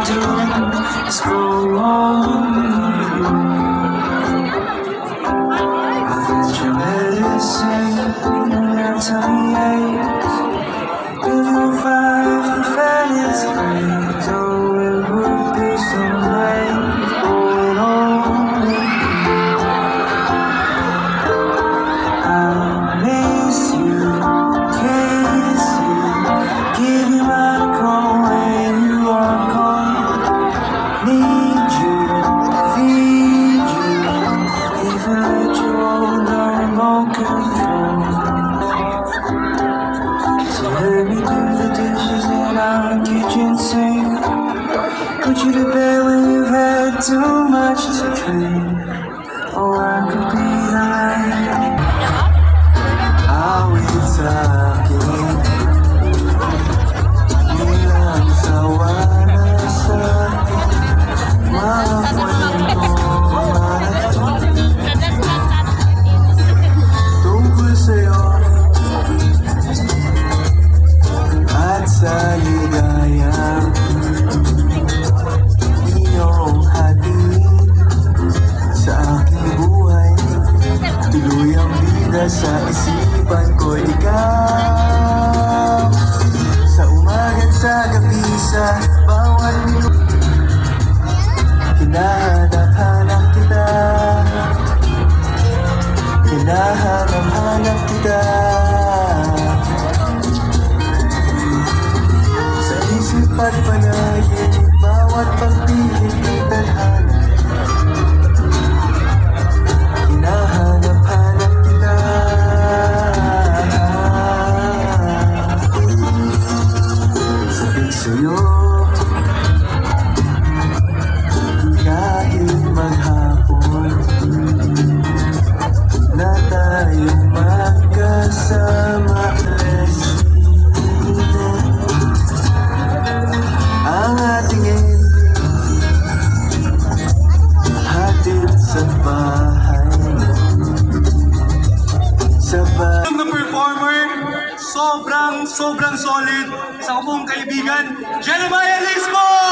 do is go on. I'll get your medicine and tell me aches. If you fight for fairness, oh, it would be some ways going on. I'll miss you, kiss you, give you my call when you are gone. Need you, feed you, even let you hold no remote control. So let me do the dishes in our kitchen sink. Put you to bed when you've had too much to drink. Or I could be the light. Are we talking? Bilang sawa na sa akin, mga kwento tungkol sa'yo at sa ligayang iyong hatid sa aking buhay. Tuloy ang bida sa isipan ko, ikaw. Sa umaga at sa gabi, sa bawat minuto, hinahanap-hanap kita. Hinahanap-hanap kita. Sa isip at panaginip, bawat pagpilit ng tadhana, hinahanap-hanap kita. Sabi sa'yo, kahit maghapon na tayong magkasama, ang ating ending hatid sa bahay. Sa bahay Na performer, sobrang solid. Isa ko pong kaibigan, Jeremiah Lisbon!